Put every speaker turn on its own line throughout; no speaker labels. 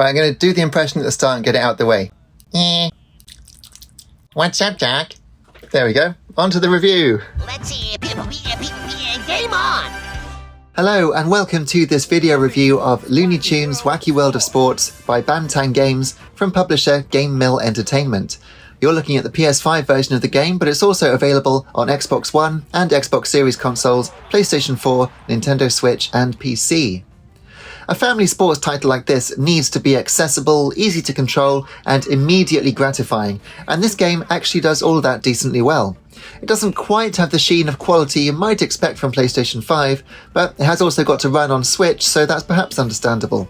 Right, I'm going to do the impression at the start and get it out the way. What's up, Jack? There we go. On to the review.
Let's see. Game on!
Hello and welcome to this video review of Looney Tunes Wacky World of Sports by Bantam Games from publisher Game Mill Entertainment. You're looking at the PS5 version of the game, but it's also available on Xbox One and Xbox Series consoles, PlayStation 4, Nintendo Switch and PC. A family sports title like this needs to be accessible, easy to control and immediately gratifying, and this game actually does all of that decently well. It doesn't quite have the sheen of quality you might expect from PlayStation 5, but it has also got to run on Switch, so that's perhaps understandable.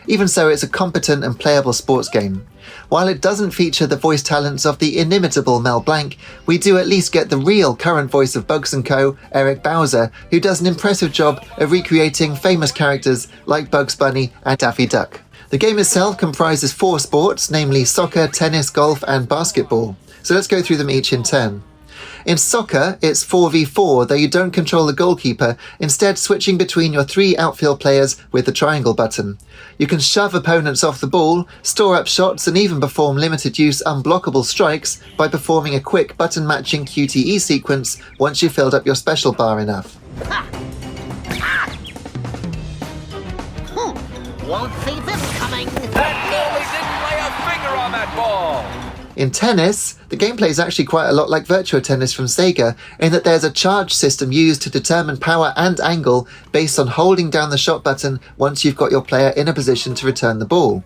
Even so, it's a competent and playable sports game. While it doesn't feature the voice talents of the inimitable Mel Blanc, we do at least get the real current voice of Bugs & Co., Eric Bowser, who does an impressive job of recreating famous characters like Bugs Bunny and Daffy Duck. The game itself comprises 4 sports, namely soccer, tennis, golf and basketball. So let's go through them each in turn. In soccer, it's 4v4, though you don't control the goalkeeper, instead switching between your 3 outfield players with the triangle button. You can shove opponents off the ball, store up shots and even perform limited use unblockable strikes by performing a quick button matching QTE sequence once you've filled up your special bar enough.
Won't see this coming.
That goalie didn't lay a finger on that ball.
In tennis, the gameplay is actually quite a lot like Virtua Tennis from Sega, in that there's a charge system used to determine power and angle based on holding down the shot button once you've got your player in a position to return the ball.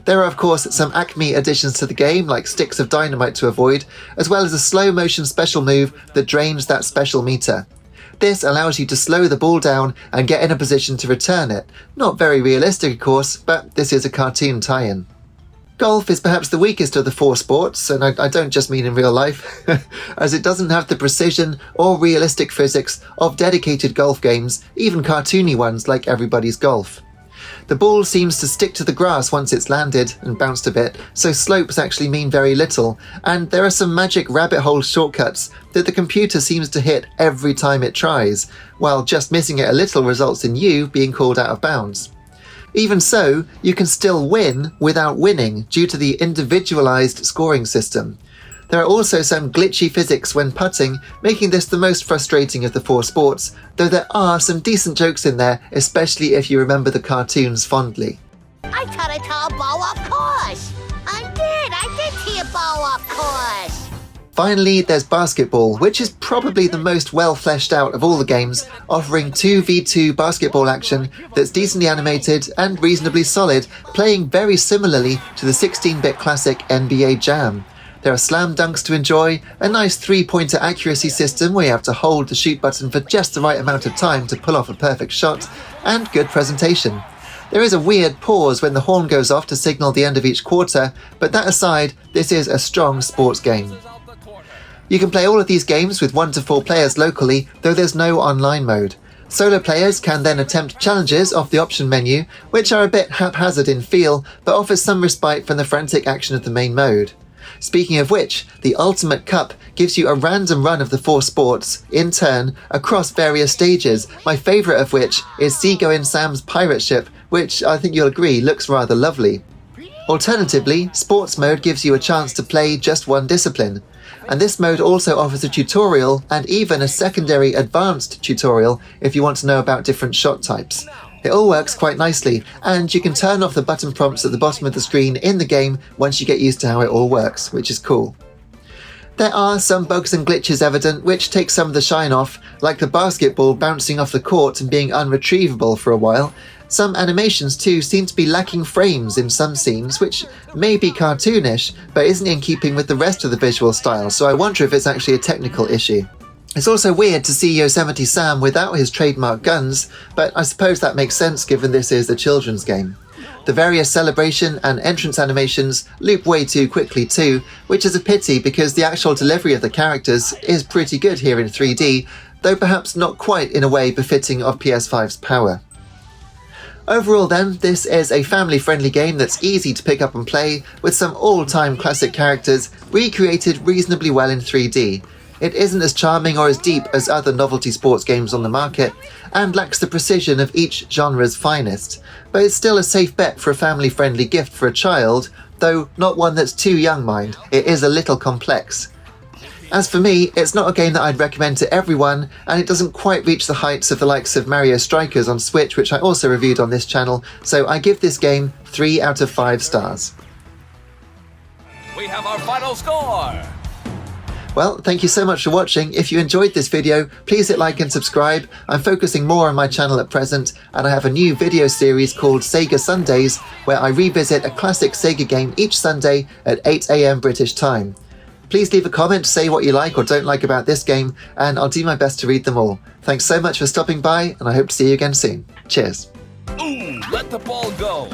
There are of course some Acme additions to the game, like sticks of dynamite to avoid, as well as a slow motion special move that drains that special meter. This allows you to slow the ball down and get in a position to return it. Not very realistic of course, but this is a cartoon tie-in. Golf is perhaps the weakest of the 4 sports, and I don't just mean in real life, as it doesn't have the precision or realistic physics of dedicated golf games, even cartoony ones like Everybody's Golf. The ball seems to stick to the grass once it's landed and bounced a bit, so slopes actually mean very little, and there are some magic rabbit hole shortcuts that the computer seems to hit every time it tries, while just missing it a little results in you being called out of bounds. Even so, you can still win without winning due to the individualized scoring system. There are also some glitchy physics when putting, making this the most frustrating of the 4 sports, though there are some decent jokes in there, especially if you remember the cartoons fondly.
I thought I saw a ball off course. I did see a ball off course.
Finally, there's basketball, which is probably the most well fleshed out of all the games, offering 2v2 basketball action that's decently animated and reasonably solid, playing very similarly to the 16-bit classic NBA Jam. There are slam dunks to enjoy, a nice 3-pointer accuracy system where you have to hold the shoot button for just the right amount of time to pull off a perfect shot, and good presentation. There is a weird pause when the horn goes off to signal the end of each quarter, but that aside, this is a strong sports game. You can play all of these games with 1 to 4 players locally, though there's no online mode. Solo players can then attempt challenges off the option menu, which are a bit haphazard in feel, but offers some respite from the frantic action of the main mode. Speaking of which, the Ultimate Cup gives you a random run of the 4 sports, in turn, across various stages, my favourite of which is Seagoing Sam's pirate ship, which I think you'll agree looks rather lovely. Alternatively, Sports Mode gives you a chance to play just 1 discipline. And this mode also offers a tutorial and even a secondary advanced tutorial if you want to know about different shot types. It all works quite nicely, and you can turn off the button prompts at the bottom of the screen in the game once you get used to how it all works, which is cool. There are some bugs and glitches evident which take some of the shine off, like the basketball bouncing off the court and being unretrievable for a while. Some animations too seem to be lacking frames in some scenes, which may be cartoonish, but isn't in keeping with the rest of the visual style, so I wonder if it's actually a technical issue. It's also weird to see Yosemite Sam without his trademark guns, but I suppose that makes sense given this is a children's game. The various celebration and entrance animations loop way too quickly too, which is a pity because the actual delivery of the characters is pretty good here in 3D, though perhaps not quite in a way befitting of PS5's power. Overall then, this is a family-friendly game that's easy to pick up and play, with some all-time classic characters recreated reasonably well in 3D. It isn't as charming or as deep as other novelty sports games on the market, and lacks the precision of each genre's finest, but it's still a safe bet for a family-friendly gift for a child, though not one that's too young, mind. It is a little complex. As for me, it's not a game that I'd recommend to everyone, and it doesn't quite reach the heights of the likes of Mario Strikers on Switch, which I also reviewed on this channel, so I give this game 3 out of 5 stars.
We have our final score.
Well, thank you so much for watching. If you enjoyed this video, please hit like and subscribe. I'm focusing more on my channel at present, and I have a new video series called Sega Sundays, where I revisit a classic Sega game each Sunday at 8 AM British time. Please leave a comment, say what you like or don't like about this game, and I'll do my best to read them all. Thanks so much for stopping by, and I hope to see you again soon. Cheers.
Ooh, let the ball go.